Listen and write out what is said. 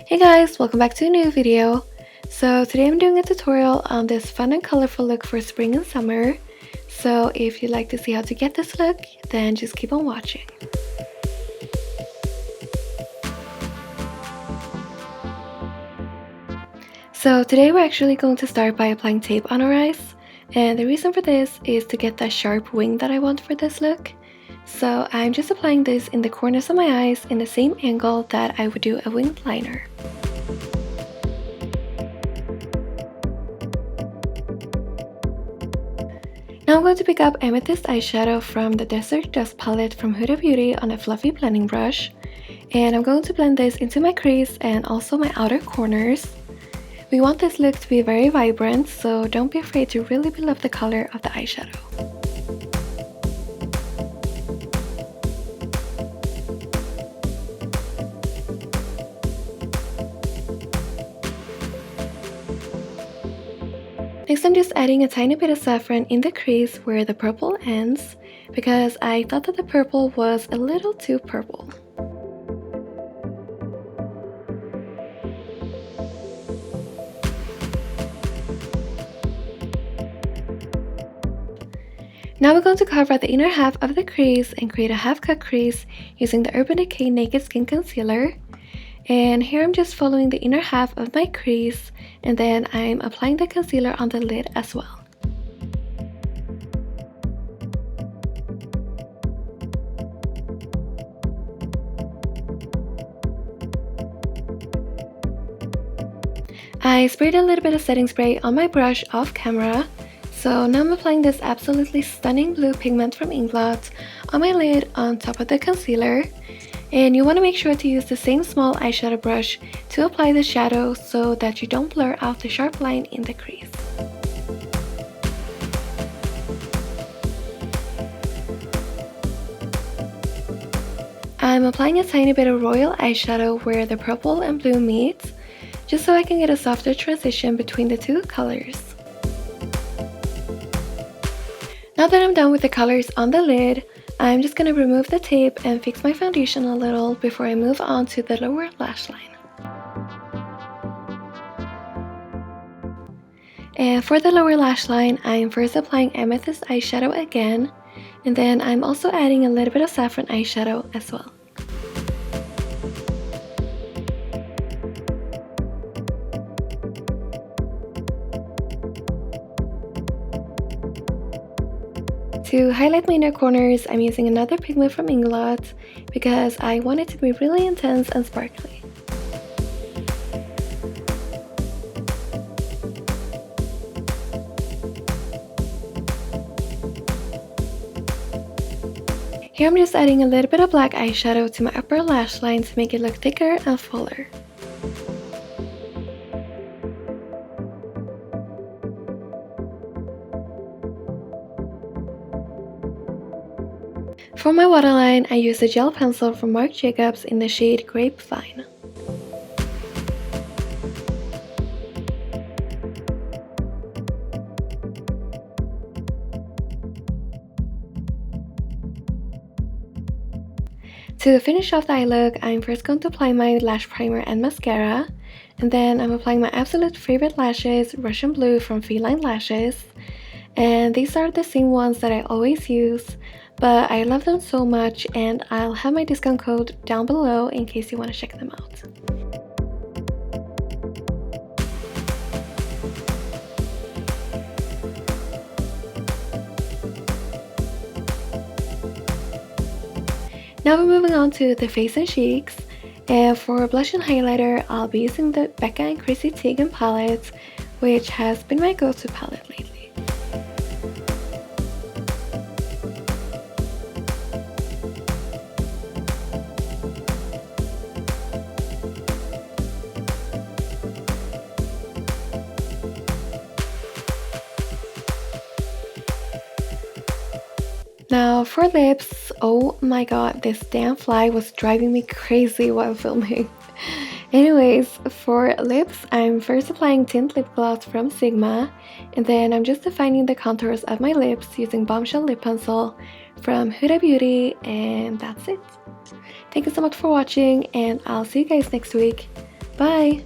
Hey guys, welcome back to a new video. So today I'm doing a tutorial on this fun and colorful look for spring and summer. So if you'd like to see how to get this look, then just keep on watching. So today we're actually going to start by applying tape on our eyes. And the reason for this is to get that sharp wing that I want for this look. So I'm just applying this in the corners of my eyes in the same angle that I would do a winged liner. Now I'm going to pick up Amethyst eyeshadow from the Desert Dusk palette from Huda Beauty on a fluffy blending brush. And I'm going to blend this into my crease and also my outer corners. We want this look to be very vibrant, so don't be afraid to really build up the color of the eyeshadow. Next, I'm just adding a tiny bit of saffron in the crease where the purple ends, because I thought that the purple was a little too purple. Now we're going to cover the inner half of the crease and create a half cut crease using the Urban Decay Naked Skin Concealer. And here I'm just following the inner half of my crease, and then I'm applying the concealer on the lid as well. I sprayed a little bit of setting spray on my brush off camera, so now I'm applying this absolutely stunning blue pigment from Inglot on my lid on top of the concealer. And you want to make sure to use the same small eyeshadow brush to apply the shadow so that you don't blur out the sharp line in the crease. I'm applying a tiny bit of royal eyeshadow where the purple and blue meet, just so I can get a softer transition between the two colors. Now that I'm done with the colors on the lid, I'm just going to remove the tape and fix my foundation a little before I move on to the lower lash line. And for the lower lash line, I'm first applying Amethyst eyeshadow again, and then I'm also adding a little bit of Saffron eyeshadow as well. To highlight my inner corners, I'm using another pigment from Inglot because I want it to be really intense and sparkly. Here I'm just adding a little bit of black eyeshadow to my upper lash line to make it look thicker and fuller. For my waterline, I used a gel pencil from Marc Jacobs in the shade Grape Fine. To finish off the eye look, I'm first going to apply my lash primer and mascara, and then I'm applying my absolute favorite lashes, Russian Blue from Feline Lashes. And these are the same ones that I always use, but I love them so much, and I'll have my discount code down below in case you want to check them out. Now we're moving on to the face and cheeks, and for blush and highlighter, I'll be using the Becca and Chrissy Teigen palette, which has been my go-to palette lately. Now for lips, oh my god, this damn fly was driving me crazy while filming. Anyways, for lips, I'm first applying tint lip gloss from Sigma, and then I'm just defining the contours of my lips using Bombshell Lip Pencil from Huda Beauty, and that's it. Thank you so much for watching, and I'll see you guys next week. Bye!